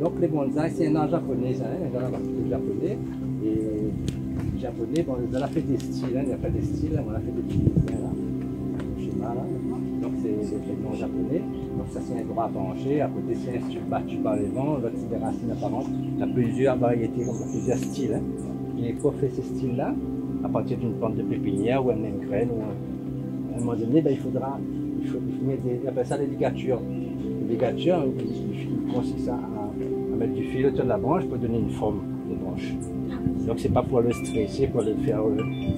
Donc les bonsaïs, c'est un art japonais, un art japonais. Et les japonais, bon, on a fait des styles, il y a pas des styles, on a fait des petits dessins là, schéma là. Donc c'est des noms japonais. Donc ça c'est un droit penché, à côté c'est un stuc battu par les vents, l'autre c'est des racines apparentes. Il y a plusieurs variétés, donc il y a plusieurs styles. Et pour faire ces styles-là, à partir d'une plante de pépinière ou une graine, ou à un moment donné, ben, il faut mettre des, on appelle ça des ligatures. Les ligatures, il consiste à mettre du fil autour de la branche pour donner une forme de branche. Donc c'est pas pour le stresser, pour le faire,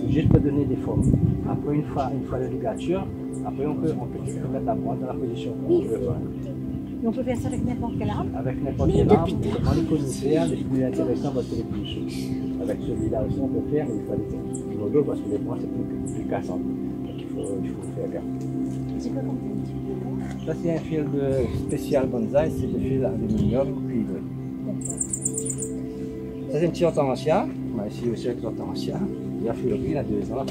c'est juste pour donner des formes. Après une fois la ligature, après on peut mettre la branche dans la position qu'on veut. Et on peut faire ça avec n'importe quel arbre? Avec n'importe quel arbre, notamment les conifères, les plus intéressants parce que les plus chauds. Avec celui-là aussi on peut faire, mais il faut aller dans l'eau parce que les branches c'est plus cassant. Donc il faut faire gaffe. C'est quoi comme fil? Ça c'est un fil spécial bonsaï, c'est le fil aluminium cuivré. Ça c'est un petit hortensia, ici aussi avec l'hortensia. Il a fleuri, il a 2 ans,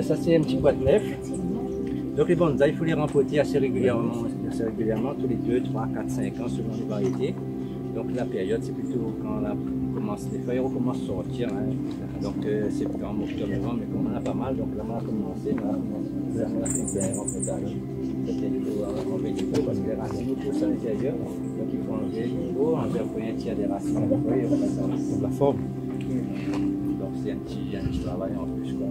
ça c'est un petit bois de nef. Donc les bonsaïs, il faut les rempoter assez régulièrement, tous les 2, 3, 4, 5 ans selon les variétés. Donc la période c'est plutôt quand les feuilles recommencent à sortir. Hein. Donc c'est en octobre, novembre, mais comme on en a pas mal, donc là on a commencé, on a fait bien en potage. Peut-être qu'il faut enlever du pot parce que les racines poussent à l'intérieur. Donc il faut enlever du pot, enlever un tiers des racines de la feuille, on va ça la forme. Donc c'est un petit travail en plus. Quoi.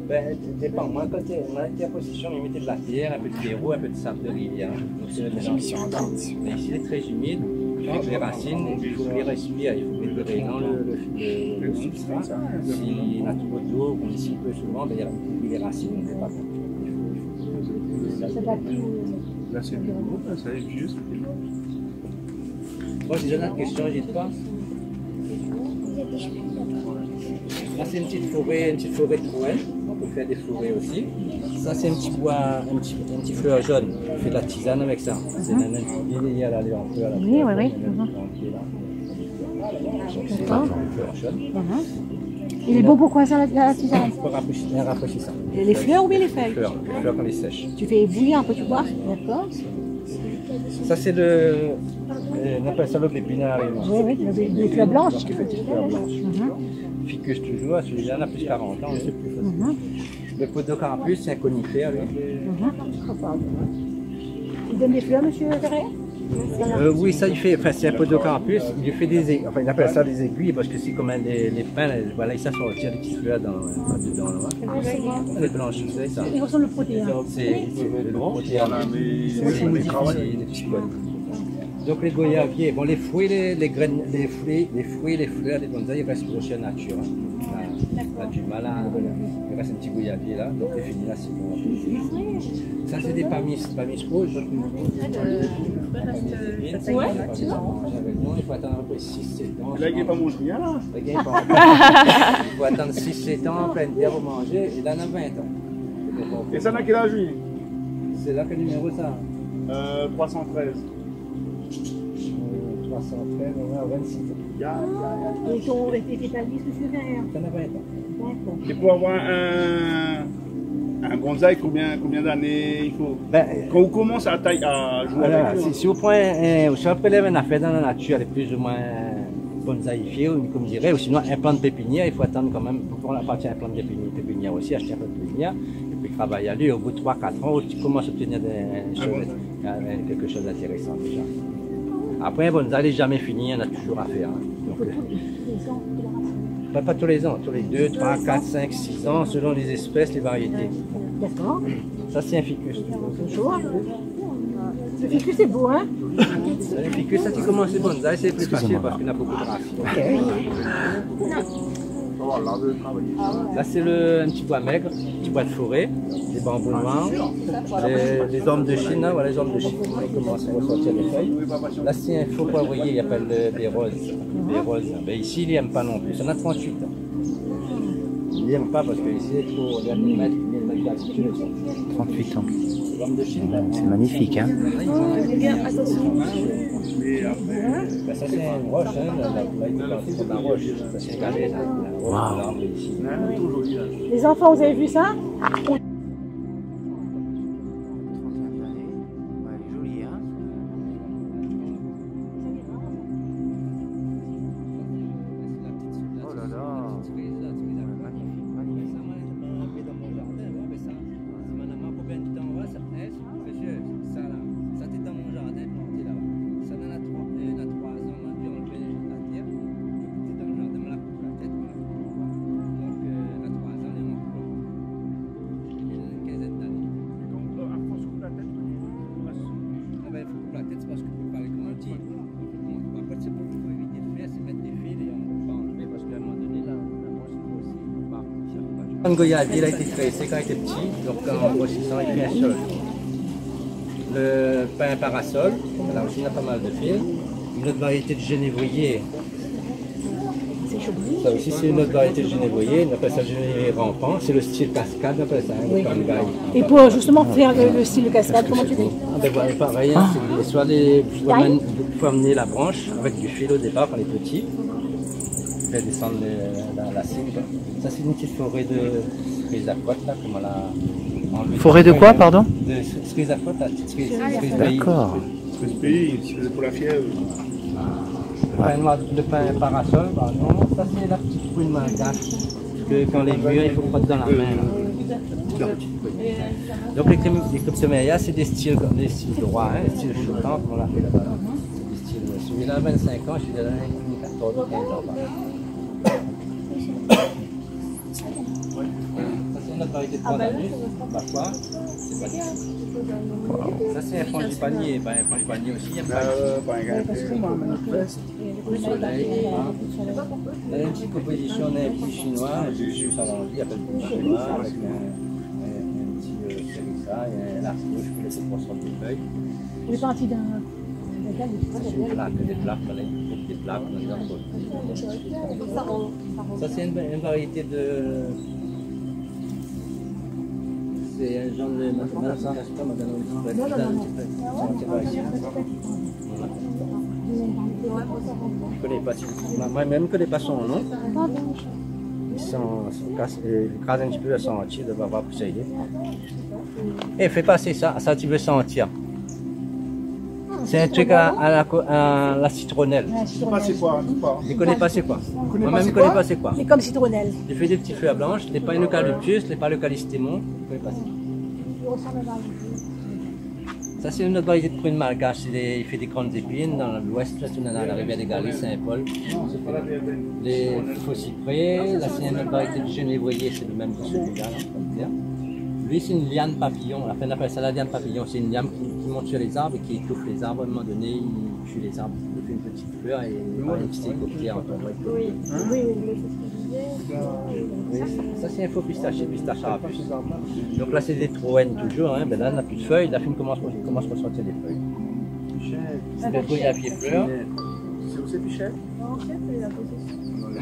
Ben, dépend. Moi, quand on a été en position, on mettait de la terre, un peu de terreau, un peu de sable de rivière. Donc c'est le mélange. Mais ici, il est très humide. Avec les racines, il faut les respirer, il faut libérer dans le substrat. S'il y a trop d'eau, on ici peu souvent, ben, il y a les racines, on ne fait pas ça. Là, c'est du gros, ça est juste. Moi, j'ai une autre question, j'y pense. Là, c'est une petite forêt de Trouel. On peut faire des forêts aussi. Ça, c'est un petit bois, un petit fleur jaune. On fait de la tisane avec ça. C'est un il y a là, on peut à la oui, oui. D'accord. Il est bon pour quoi ça, la tisane? Pour rafraîchir ça. Les fleurs ou bien les feuilles? Les fleurs quand les sèches. Tu fais bouillir un peu, tu bois? D'accord. Ça, c'est on appelle ça le pépinaire. Oui, les fleurs blanches. Qui fait des fleurs blanches. Ficus toujours, celui-là, on a plus de 40 ans, c'est plus facile. Le podocampus, c'est un conifère, lui. Il donne des fleurs, monsieur Ferrer? Oui, ça il fait, enfin c'est un podocampus, il fait des aiguilles, enfin il appelle ça des aiguilles parce que c'est comme les pins, voilà, ça sortir des petites fleurs dedans là. Les blanches, c'est ça. Il ressemble au protéin. C'est le protéin. C'est des petits poils. Donc les goyaviers, bon les fruits, les graines, les fruits, les fleurs, les bonsaïs, ils restent proches de la nature. On a du mal à... Il reste un petit goyavier là, donc c'est fini là, c'est bon. Ça c'est des pamis rouges. Ouais. Il faut attendre après 6-7 ans. Là, il n'y a pas mangé rien là. Il faut attendre 6-7 ans, en pleine terre pour manger, et là on a 20 ans. Et ça n'a quel âge lui? C'est là que le numéro ça 313. 313, on a 26 ans. Et ton pétalisme, monsieur Ferrer? Ça n'a 20 ans. D'accord. Et pour avoir un bonsaï, combien d'années il faut? Quand on commence à jouer avec eux. Si vous prélève une affaire dans la nature, elle est plus ou moins bonsaïfiée, comme je dirais, ou sinon un plan de pépinière, il faut attendre quand même, pour la partie un plan de pépinière aussi, acheter un plan de pépinière, et puis travailler à lui, au bout de 3-4 ans, tu commences à obtenir quelque chose d'intéressant déjà. Après, un bonsaï n'est jamais fini, on a toujours à faire. Hein. Donc, pas tous les ans, tous les 2, 3, 4, 5, 6 ans, selon les espèces, les variétés. D'accord. Ça, c'est un ficus. Le ficus, c'est beau, hein? Le ficus, ça, tu commences les bonsaïs, c'est plus facile parce qu'il y a beaucoup de racines. Là, c'est un petit bois maigre, un petit bois de forêt, des bambous noirs, les ormes de Chine, hein, voilà les ormes de Chine, ils commencent à ressortir les feuilles. Là, c'est un faux poivrier, il appelle des roses. Mais ici, il n'aime pas non plus, on a 38 ans. Il n'aime pas parce que ici, il faut les mètres d'altitude. 38 ans. De Chine, c'est magnifique, hein? Ben, ça c'est une roche, hein, c'est la roche, ça c'est une galette, la roche, ici. Les enfants, vous avez vu ça? Le goyavier, il a été tressé quand il était petit, donc en grossissant, il fait un sol. Le pain parasol, là aussi, il y a pas mal de fils. Une autre variété de genévrier. Ça aussi, c'est une autre variété de genévrier. On appelle ça genévrier rampant. C'est le style cascade, on appelle ça. Oui. Et pour justement faire le style de cascade, comment tu fais? Ben voilà, pareil, hein, c'est soit il faut amener la branche avec du fil au départ quand il est petit. Faire descendre la cible. Ça, c'est une petite forêt de cerise aquate, là, comme on l'a enlevé. Forêt de quoi, pardon? De cerise aquate, la petite cerise. D'accord. Ce pays, c'est pour la fièvre. Le pain parasol, pardon. Ça, c'est la petite prune malgache. Que quand les mûres, il faut prendre dans la main. Là. Donc, les cryptoméria, c'est des styles droits, hein, des styles flottants, comme on l'a fait là-bas. Celui-là a 25 ans, celui-là a 14 ou 15 ans. Ça, c'est notre variété de pandanus, parfois. Ça, c'est un frangipanier. Un frangipanier aussi, il y a le soleil. Là, il y a une petite composition d'un petit chinois, un petit salangi, il appelle le petit chinois, avec un petit cérissa et un arceau, je peux laisser pour sortir des feuilles. Les parties d'un. C'est une plaque, des plaques, voilà, des plaques, ça, c'est une variété de. C'est un genre de. Je ne connais pas. Moi-même, je ne connais pas son nom. Il écrase un petit peu à sentir, de voir pour essayer. Et fais passer ça, ça tu veux sentir. C'est un truc à la citronnelle. Je ne sais pas c'est quoi. Je ne connais pas c'est quoi. Moi-même, je ne connais pas c'est quoi. C'est comme citronnelle. J'ai fait des petites feuilles blanches, les pas eucalyptus, les pas eucalystémon. Je ne connais pas c'est quoi. Ça, c'est une autre variété de prune malgache. Il fait des grandes épines. Dans l'ouest, là, tu as la rivière des Galets, Saint-Paul. Les faux cyprès. Là, c'est une autre variété de genévrier. C'est le même que celui-là, on peut dire. Lui, c'est une liane papillon. La fin, on appelle ça la liane papillon. C'est une liane qui monte sur les arbres et qui étouffe les arbres. À un moment donné, il tue les arbres. Il fait une petite fleur et une petite écoutille en tombe. Oui, ça, c'est un faux pistache à puce. Donc là, c'est des trouennes toujours. Hein. Ben là, on n'a plus de feuilles. La fine commence à sortir des feuilles. C'est le goyavier fleur. C'est où c'est Pichel?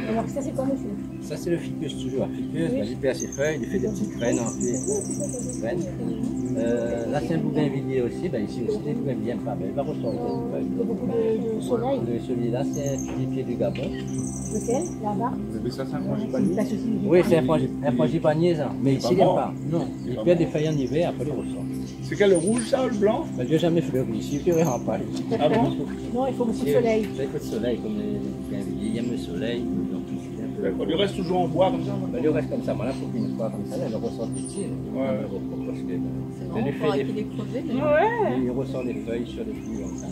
Alors ça c'est quoi monsieur? Ça c'est le ficus toujours. Le ficus, il perd ses feuilles, il fait des petites graines en fait. Là c'est un bougainvillier aussi, ben, ici aussi des bougainvilliers pas, mais il va ressortir des feuilles. Il y a beaucoup de soleil. Celui-là c'est un filipier du Gabon. Lequel? Là-bas? Ça c'est un frangipanier? Oui, c'est un frangipanier ça. Mais ici il n'y a pas. Non, il perd des feuilles en hiver, après il ressort. C'est quel, le rouge ça, le blanc? Ben, Dieu jamais fleuri ici, il ne verra pas. Ah bon? Non, il faut beaucoup de soleil. Il faut de soleil, comme les bougainvilliers, il aime le soleil. Il reste toujours en bois comme ça? Ben, il reste comme ça, moi là, il faut qu'une fois comme ça, il ressort des tirs. Parce que C'est l'effet des crevés. il ressort les feuilles sur les feuilles comme ça.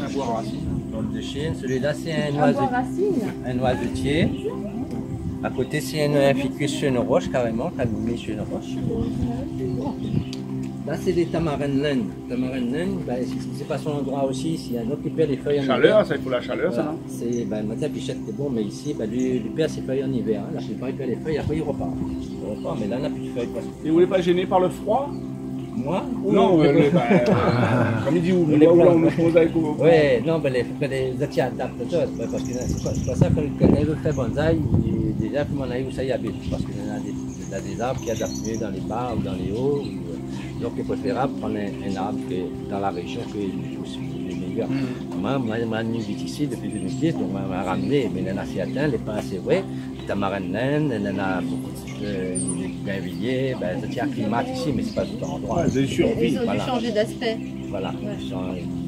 Un bois racine. Donc de Chine, celui-là c'est un noisetier. À côté c'est un ficus sur une roche carrément, mis sur une roche. Là c'est des tamarines naines. Tamarines naines, ben, c'est pas son endroit aussi, s'il y a un autre qui perd les feuilles en hiver. Chaleur, ça il faut la chaleur ça, non? C'est, ben, Mathieu Pichette c'est bon, mais ici, ben, lui perd ses feuilles en hiver. Hein. La plupart il perd les feuilles, après il repart. Mais là on n'a plus de feuilles. Et vous n'êtes pas gêné par le froid? Moi? Non, comme il dit, où on met mosaïque au. Oui, non, ben les attiers adaptent tout, parce que c'est pas ça que quelqu'un veut faire bonsaï, déjà, puis on a où ça y habite, parce qu'il y a des arbres qui adaptent mieux dans les bas ou dans les hauts. Donc, il est préférable de prendre un arbre dans la région que les meilleurs. Moi, je vis ici depuis 2010, donc on m'a ramené, mais il y en a certains, les pins, c'est vrai, les tamarines naines, il y en a beaucoup de bougainvilliers, ben, ça tient climat ici, mais c'est pas tout endroit. C'est survie. Ils ont dû changer d'aspect. Voilà,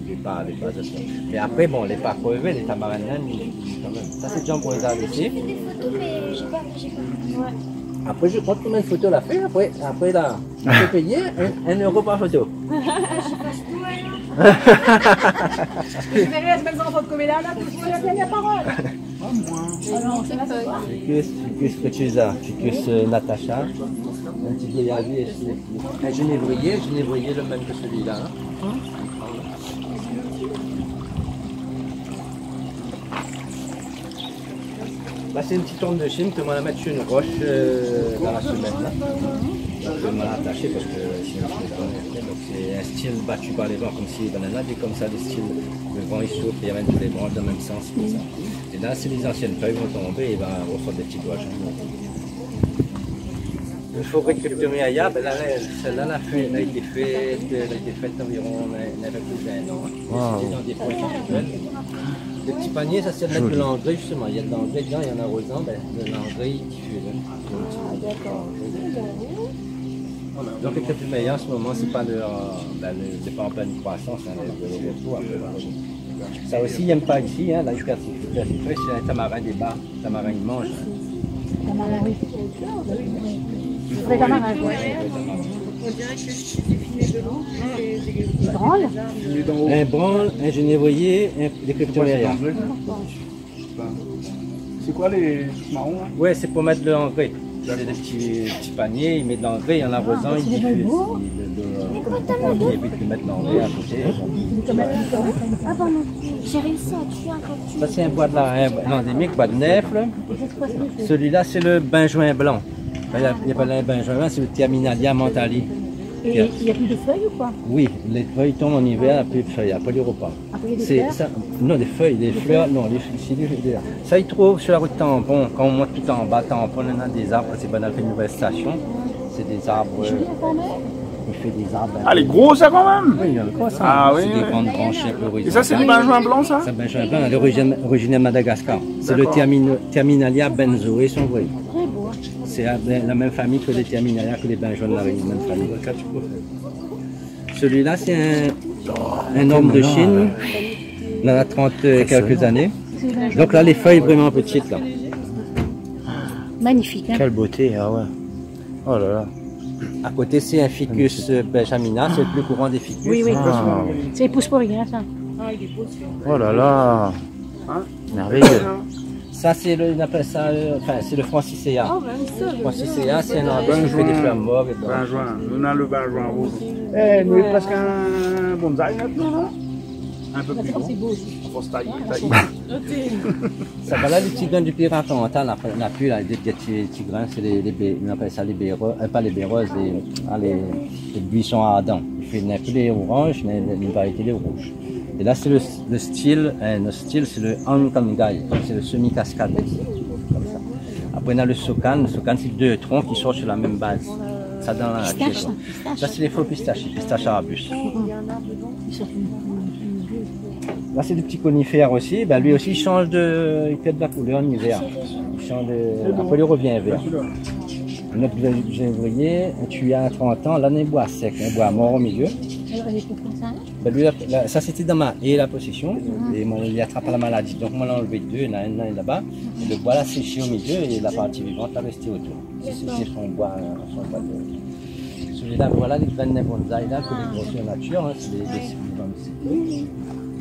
les pas mais après, bon, les pas crevés, les tamarines naines, quand même. Ça, c'est Jean Brunzal ici. J'ai fait des photos, mais j'ai pas. Après, je crois combien de photos la fait. Après là, on peut payer 1 euro par photo. Je verrai la semaine sans faute comme là, tu vas donner la parole. Alors, c'est la feuille. Ficus Fretusa, Ficus Natacha, un petit goyavier ici. Un genévrier le même que celui-là. Hein. Bah, c'est une petite tombe de Chine que moi la mettre sur une roche dans la semaine. Là. Je vais m'en attacher parce que sinon je peux pas. Donc c'est un style battu par les vents, comme si les bananes étaient comme ça, des styles, le vent il souffle et il amène tous les branches dans le même sens. Comme ça. Et là, si les anciennes feuilles vont tomber, il va ressortir des petits doigts. Il faut récupérer ailleurs, ben là, celle-là, elle a été faite environ un peu plus d'un an. C'était dans des points individuels. Le petit panier, ça c'est de mettre de l'engrais justement. Il y a de l'engrais dedans, il y en a arrosant, ben, de l'engrais diffusé. Ah d'accord. Donc le plus meilleur en ce moment, c'est pas c'est pas en pleine croissance, hein, le retour. Ça aussi, il n'aime pas ici, hein, la hypercitrifère, c'est un tamarin des bas, tamarin il mange. Tamarin, oui. Vrai tamarin, oui. On dirait que c'est filmé de l'eau. Des branles. Un branle, un genévrier, des cryptomérias. C'est quoi les marrons là? Ouais, c'est pour mettre de l'engrais. C'est des petits paniers, il met de l'engrais, en l'arrosant, il diffuse. Il évite de mettre l'engrais à côté. Ah pardon, j'ai réussi à tuer un cactus. Ça, c'est un bois de endémique, bois de nèfle. Celui-là, c'est le benjoin blanc. Il n'y a pas le benjoin blanc, c'est le Terminalia mentali. Et il n'y a plus de feuilles ou quoi? Oui, les feuilles tombent en hiver, il n'y a plus de feuilles, après les repas. Après, il y a des fleurs? Non, des feuilles, des fleurs, non, ici, ça il trouve sur la route Tampon, quand on monte tout en bas, Tampon, on a des arbres, c'est banal, fait une nouvelle station, c'est des arbres, il fait des arbres. Ah, les gros ça quand même? Oui, il y a le gros ça, ah, oui, c'est des grandes branches un peu horizontales. Et ça c'est le benjoin blanc ça? C'est le benjoin blanc, originaire de Madagascar. C'est le Terminalia benzoé, son vrai. Très beau. C'est la même famille que les Terminalia, que les benjoins de la même famille. Celui-là, c'est un homme de Chine, il a 30 quelques années. Donc là, les feuilles vraiment petites. Là. Magnifique. Hein? Quelle beauté, ah ouais. Oh là là. À côté, c'est un ficus benjamina, c'est le plus courant des ficus. Oui, oui. Ah. C'est pousse pour rien, ça. Oh là là. Hein? Merveilleux. Ça, c'est le, on appelle ça, enfin, c'est le franciscea. Francisea, c'est un arbre qui fait des fleurs mauves. Benjoin, on a le benjoin rouge. Eh, nous, il y a presque un bonsaï maintenant, non? Un peu plus grand. C'est beau aussi. On se taille. Ça va là, les petits grains du Piraton, on n'a plus là, des petits grains, c'est on appelle ça les béreuses, pas les béreuses, les buissons ardents. Il fait un peu les oranges, une variété des rouges. Et là, c'est le style, c'est le Ankangai, c'est le semi-cascade. Comme ça. Après, on a le Sokan c'est deux troncs qui sortent sur la même base. Ça dans la pièce. Ça, c'est les faux pistaches arabus. Là, c'est des petits conifères aussi. Ben, lui aussi, il change il perd de la couleur en hiver. Il change après, il revient vert. Notre genévrier, un tuyau à 30 ans, là, on a un bois sec, un bois mort au milieu. Ben, lui, ça, c'était dans ma la possession. Et il attrape la maladie. Donc, moi, on a enlevé deux. Il y en a un là-bas. Le bois l'a séché au milieu et la partie vivante a resté autour. C'est son bois de... Celui-là, voilà les graines de bonsaï là, que les grosses nature. Hein, c'est des cycles.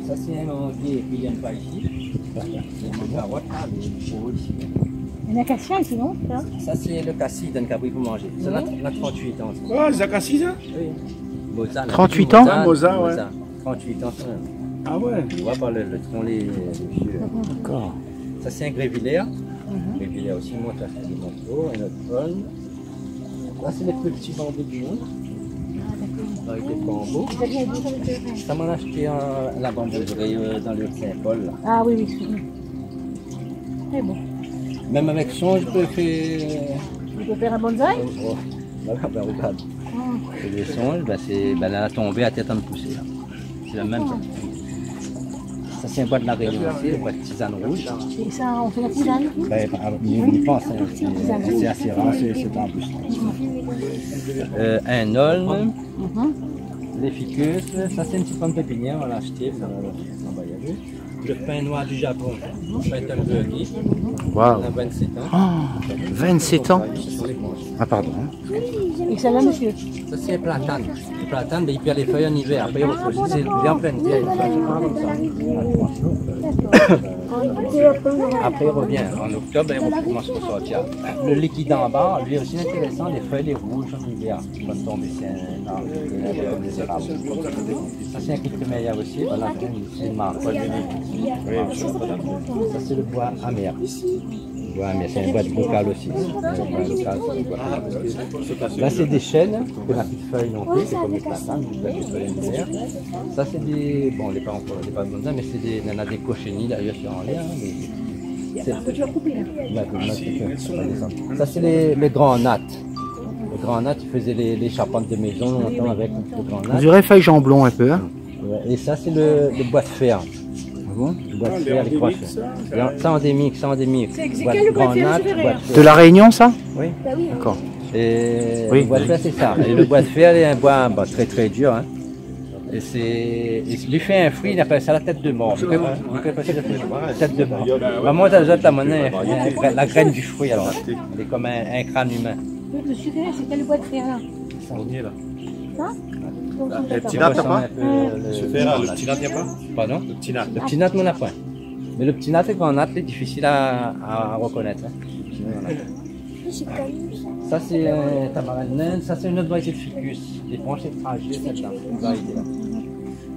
Ça, c'est un manguier qui vient pas ici. C'est carotte, les chevaux ici. Un acacia ici, non? Ça, c'est le cassis d'un cabri pour manger. Ça, on a 38 ans. Oh, les acassis, ça? Oui. Moza, 38 ans? Moza, ouais. 38 ans, ça. Ah ouais? On voit par le tronc, les vieux. D'accord. Ça, c'est un grévillaire. Grévillaire aussi, monte à faire des manteaux, un autre cône. Là, c'est les plus petits bambous du monde. Avec des bambous. Ça m'en a acheté la bambouserie dans le Saint-Paul. Ah oui, oui. Très beau. Même avec son, je peux faire... Tu peux faire un bonsaï? Oh, ben, regarde. C'est des songes, elle a tombé à tête en poussée. C'est la même chose. Ça, c'est un bois de la Réunion aussi, un bois de tisane rouge. Et ça, on fait la tisane? Ben, on y pense, c'est assez rare, c'est en plus. Un olme, les ficus, ça c'est une petite pomme pépinière, on l'a acheté, le pain noir du Japon, le pain Tumblr, Wow. on a 27 ans. Oh, 27 ans. Ah pardon. Et ça là, monsieur? Ça c'est un platane. Le platane, il perd les feuilles en hiver, après il repousse. C'est bien plein de vieilles. Après il revient, en octobre, il commence à sortir. Le liquide en bas, lui aussi intéressant, les feuilles les rouges en hiver. Ils vont tomber, c'est un arbre, des érables. Ça c'est un cryptomérias aussi, voilà, c'est une marque. Ça c'est le bois amer. Ouais, mais c'est un bois de bocal aussi. Là, c'est des chênes, qu'on n'a plus de feuilles non plus, c'est comme les platanes, des feuilles linéaires. Ça, c'est des. Bon, on n'est pas encore, on n'est pas bonnes, mais c'est des. Il y en a des cochenilles d'ailleurs sur en l'air. Tu vas couper là. Ça, c'est les grands nattes. Les grands nattes, ils faisaient les charpentes de maison longtemps avec les grands On nattes. dirait feuille jambon un peu. Hein. Ouais, et ça, c'est le bois de fer. Bon. Le bois de fer, les crochets. Ça endémique, ça endémique. C'est quel le bois de fer, je verrai, hein. De la Réunion, ça? Oui. D'accord. Et Oui. le bois de fer, c'est ça. Et le bois de fer, est un bois très très dur. Hein. Et lui fait un fruit, il appelle ça la tête de mort. Vous connaissez la tête de mort. Vraiment, la monnaie, la graine du fruit, alors. C'est comme un crâne humain. Le sucre, c'est quel le bois de fer là? On y est là. Ça? Le petit nat, t'as pas? Le petit nat, t'as pas? Pardon? Le petit nat. Le petit nat, on n'a pas. Mais le petit nat et le grand nat, c'est difficile à reconnaître. Hein. Ça, c'est un tamarin naine. Ça, c'est une autre variété de ficus. Les branches étrangères, celle-là. Une variété là.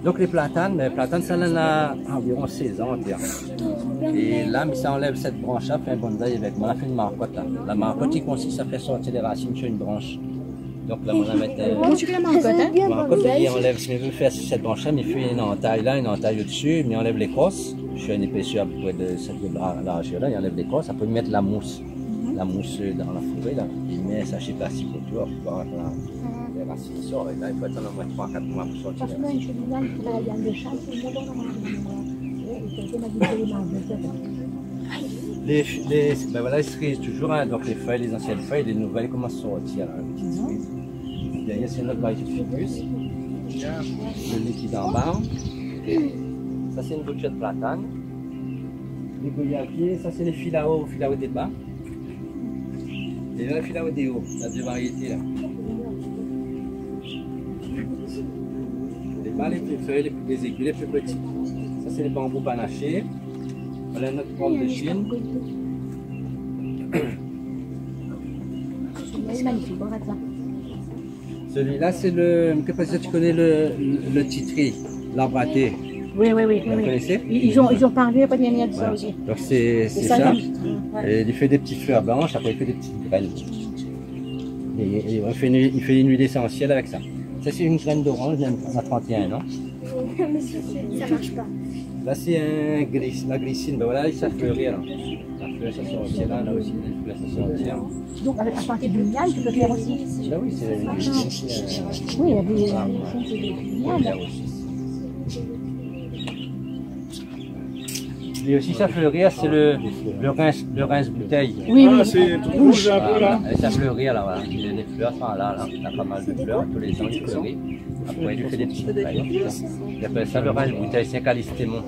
Donc, les platanes, ça en a environ 16 ans. Et là, mais ça enlève cette branche-là, fait un bonsaï avec. On a fait une marcotte là. La marcotte, qui consiste à faire sortir les racines sur une branche. Donc là, on va mettre. Comment tu fais la marcotte, hein? La marcotte, il enlève, si on veut faire cette branche-là, mais il fait une entaille là, une entaille au-dessus, mais il enlève l'écorce. Je fais une épaisseur à peu près de cette largeur là, il enlève l'écorce. Après, il met la mousse. La mousse dans la fourrée, là. Il met un sachet plastique autour pour voir les racines sortent. Et là, il faut attendre au moins 3-4 mois pour sortir. Ben voilà, les cerises toujours, hein, donc les feuilles, les anciennes feuilles, les nouvelles commencent à sortir, là, les petites cerises. Derrière, c'est notre variété de ficus. Le liquide en bas. Ça, c'est une bouchette de platane. Les goyaviers, ça, c'est les filao des bas. Et là, le filao des hauts, la deux variétés, là. Les bas, les plus feuilles, les aiguilles, les plus petits. Ça, c'est les bambous panachés. Voilà notre pomme de Chine. C'est magnifique, regarde ça. Celui-là, c'est le. Qu'est-ce que tu connais le titri, l'arbre à thé? Oui. Vous connaissez? Ils ont parlé pas de de ça aussi. Donc c'est ça. Et il fait des petites fleurs blanches, après il fait des petites graines. Et il fait une huile essentielle avec ça. Ça, c'est une graine d'orange, on a 31 ans. Ça marche pas. Là, c'est la glycine. Ben voilà, ça fleurit alors. La fleur, ça sortit là aussi, les fleurs, ça sortit. Donc, à partir du miel, tu peux faire aussi. Là, oui, c'est une glycine. Oui, il y a des miel. Et aussi, ça fleurir, c'est le rince bouteille. Oui. C'est tout rouge un peu là. Et ça fleurit, alors voilà. Les fleurs sont là. Il y a pas mal de fleurs, tous les ans, il fleurit. Après, il lui fait des petites feuilles. Il appelle ça le rince bouteille, c'est un calistémon.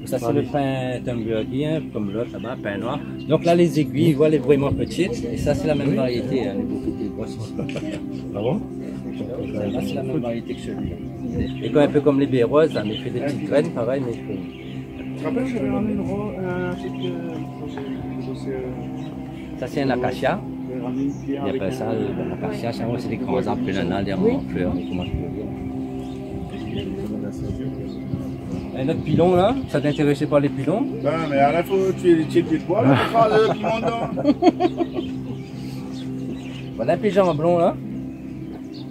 Ça, c'est le pain Tamburgien, comme l'autre là-bas, pain noir. Donc là, les aiguilles, voilà, vraiment petites. Et ça, c'est la même variété. Hein, Ah bon? Là, c'est la même variété que celui-là. Et un peu comme les béroses, mais il fait des petites graines, pareil, mais il fait. Tu te rappelles, j'avais ramené un truc. Ça, c'est un acacia. Il appelle ça l'acacia. C'est des grands arbres que l'on a, des ronds en fleurs. Un autre pilon là, ça t'intéressait par les pilons? Ben, mais là, il faut tuer les pieds de bois, là, pour faire le piment dedans. Voilà un pigeon blond là.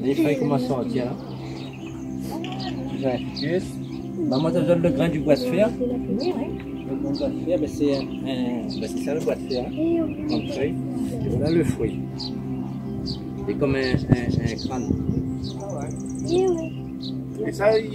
Les feuilles commencent à sortir là. J'ai un ficus. Ben, moi, je donne le grain du bois de fer. Le grain du bois de fer, c'est ça le bois de fer. Comme feuille. Et voilà le fruit. C'est comme un crâne. Et ça, il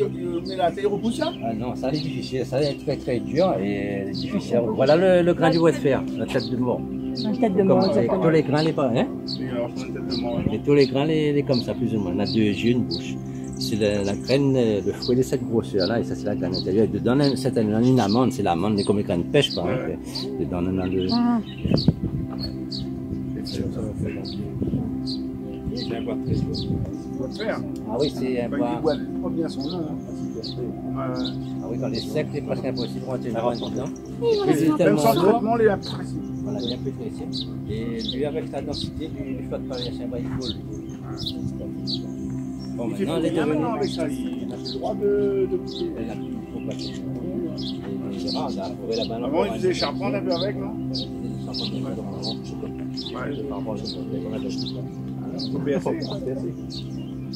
met la taille repousse là? Ah non, ça c'est difficile, ça est très très dur et difficile. Voilà le grain du bois de fer, la tête de mort. La tête de mort, exactement. Tous les grains, les pas, hein? Oui, alors c'est une tête de mort. Et tous les grains, les comme ça, plus ou moins. On a deux yeux, une bouche. C'est la graine, le fruit de cette grosseur-là, et ça c'est la graine intérieure. Et dedans, c'est une amande, c'est l'amande, mais comme les graines de pêche, par exemple. Dedans, on a deux. C'est un bois très bois de fer. Ah oui, c'est un bois. Il boit pas bien son nom. Ah oui, dans les secs, c'est presque impossible de rentrer une graine dedans. Même sans traitement, les apprécie. Voilà, bien plus précis. Et lui, avec sa densité, lui flotte pas, c'est un bail de boule. Bon, maintenant, les deux avec ça, il a le droit de goûter. verra, dans la forêt là-bas. Avant, ils faisaient charpente un peu avec, non?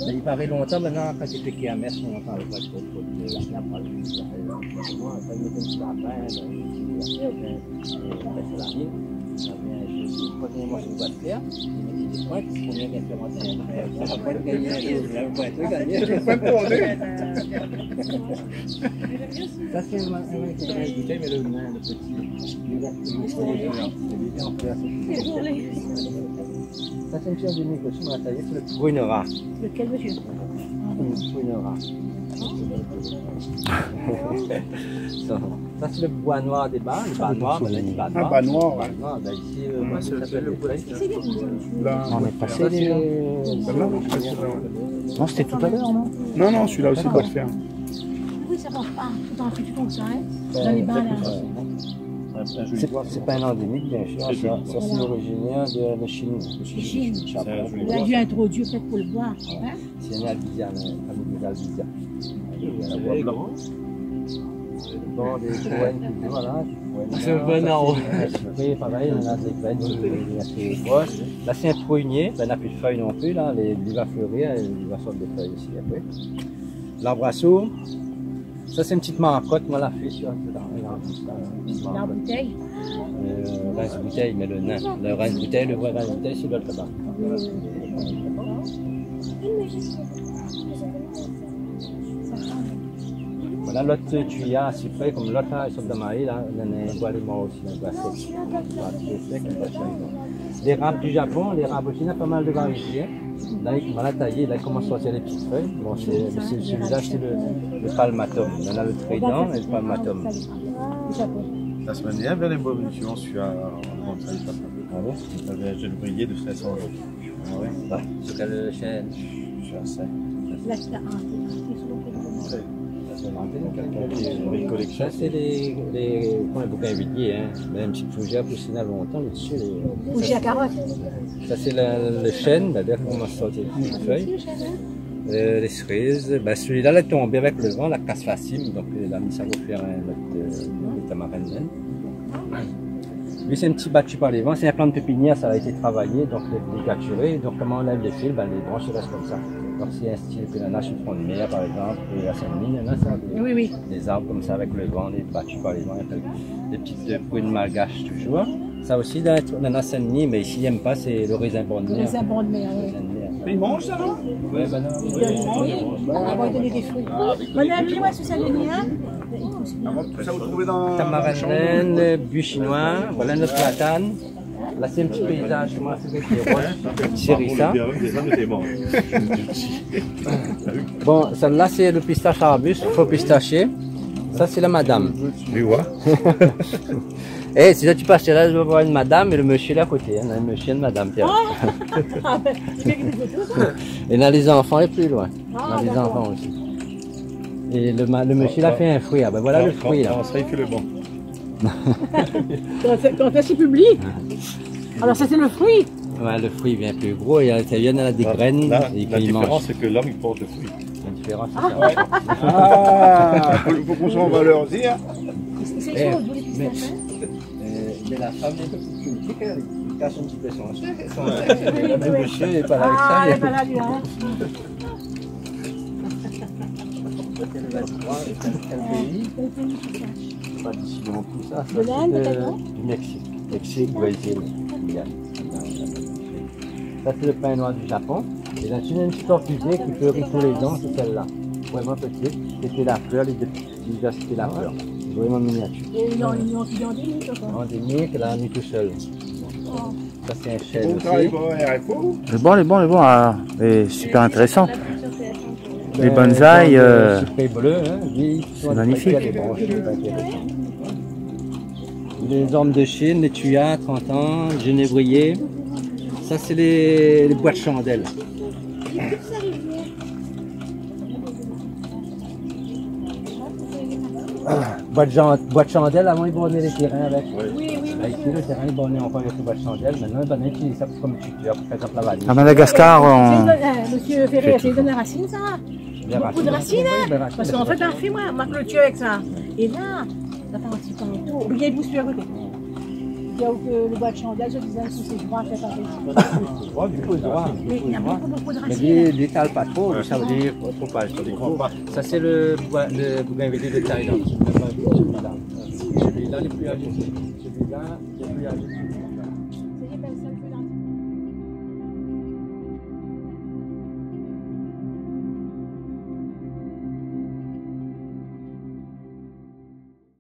Mais il paraît longtemps maintenant, quand il fait qu'il y a messe, on entend le voix de la snap, après il mettait une petite lapin, le premier mois sur le bois de fer, il mettait des points, puis il prenait l'implémentation. Ça c'est un bouteille, mais le nain, le petit, ça c'est une pierre unique aussi, on a taillé, c'est le Bruynera. Lequel, monsieur? Bruynera. Ça c'est le bois noir des bas, le bas noir, ben là il bas noir. Un bas noir, ouais. Ben ici, ça s'appelle le bois. On est passé déjà. Non, c'était tout à l'heure, non? Non, non, celui-là aussi doit le faire. Oui, ça mange pas. Tout en fait, tu comme ça, hein? Dans les bains, là. C'est pas un endémique, bien sûr. Ça c'est originaire de Chine. Chine. Il a dû introduire peut-être pour le boire. Hein? C'est une albizia, la famille des albizia. La bois blanc. Bon, des poènes, voilà. C'est bon en haut. Oui, pareil, on a des graines, il y a des grosses. Là, c'est un prunier, ben, on n'a plus de feuilles non plus, là. Il va fleurir, il va sortir des feuilles aussi après. L'arbre à sourd. Ça, c'est une petite marcotte, moi, la fée, sur Dans la bouteille. rince-bouteille, mais le nain. Le rince-bouteille, le vrai rince-bouteille, c'est l'autre là-bas. Voilà, l'autre tuyau, c'est fait comme l'autre, ils sont de maïs, là, on a un bois de mort aussi, un bois sec. Les râpes du Japon, les râpes aussi, il y a pas mal de variétés. Là, il m'a taillé, là, il commence à sortir les petites feuilles. Bon, celui-là, c'est le palmatum. On a le trident et le palmatum. La semaine dernière, vers les évolutions, je suis à Montreuil. Ah ouais? J'ai le brillé de 500 euros. Ah ouais? Bah, sur quelle chaîne? Je suis à 5. Là, c'est un. Les collections. Ça, c'est les bouquins villiers, hein. Mais une petite fougère poussée il y a longtemps, mais dessus. Fougère à carotte. Ça, c'est le chêne, là, on va sortir les petites feuilles. Les cerises, ben, celui-là, est tombé avec le vent, la casse facile, donc il a mis ça pour faire un autre tamarin. Lui, c'est un petit battu par les vents, c'est un plan de pépinière, ça a été travaillé, donc les capturé. Donc, comment on lève les fils, ben, les branches restent comme ça. Donc, s'il y a un style que l'on a sur le front de mer, par exemple, et à Saint-Denis, il y en a ça. Des arbres comme ça avec le vent, des battus par les vents, des petites prunes malgaches toujours. Ça aussi, on en a Saint-Denis, mais ici, il n'aime pas, c'est le raisin bord de mer. Le raisin bord de mer, oui. Mais ils mangent ça, non? Oui, ben non. On va lui donner des fruits. Madame, dis-moi si ça donne rien. Ça vous trouvez dans... Tamarin, buis chinois, voilà notre platane. Là, c'est un petit paysage, comment c'est avec les roches, chérissa. Bon, celle-là, c'est le pistache arbuste, faux pistachier. Ça, c'est la madame. Tu vois? Eh, si là tu passes là, je vais voir une madame et le monsieur là à côté. On a un monsieur et une madame, Pierre. Et on a les enfants les plus loin. On a les enfants aussi. Et le monsieur là fait un fruit. Ah ben voilà le fruit là. Ça, il fait le bon. Quand est-ce qu'il publie? Alors ça c'est le fruit. Ouais, le fruit vient plus gros. Il y en a des graines. La et différence, c'est que l'homme, il porte le fruit. La différence, c'est ça. Ah, il faut qu'on soit en valeur aussi, hein. C'est chaud, vous les pistaches. Mais la femme est un peu plus politique, elle cache un petit peu son chef. Le monsieur n'est pas là avec ça. Ah, il est pas là, lui, hein. Quel pays? Pas d'ici non plus, ça. De l'Inde, peut-être, non? Du Mexique. Mexique, Brésil. Ça, c'est le pain noir du Japon. Et là, tu as une petite orchidée qui fleurit tous les ans, c'est celle-là. Vraiment petite. C'était la fleur, les deux petits, c'était la fleur. Vraiment miniature. Et ils ont endémique, quoi. Endémique, elle a mis tout seul. Ça, c'est un chêne Bon travail aussi. pour RFO. Les bons. Ah, et super intéressant. Les bonsaïs, Le cyprès bleu, hein, lui, c'est magnifique. Les ormes de Chine, les tuyas, 30 ans, le genévrier. Ça, c'est les bois de chandelle. Bois de chandelle, avant ils bornaient les terrains avec. Là, ici, le terrain est borné encore avec les bois de chandelle. Maintenant, ils utilisent ça comme tuteur pour faire la valise. À Madagascar, Monsieur Ferré, c'est une racine, ça? Beaucoup de racines, hein? Parce qu'en fait, on fait, moi, ma clôture avec ça. Et là, Ça fait un petit peu un tour. Regardez-vous celui à côté. Il y a le bois de chandelle, je disais, sous ses droits, c'est pas possible. Droit, du coup, droit. Mais il y a beaucoup de Mais racines. l'étale pas trop, ça veut dire trop pas, je ne comprends pas. Ça, c'est le bougainvillier de Thaïlande. Celui-là, il est plus âgé. Celui-là, il est plus âgé. C'est pas le seul peu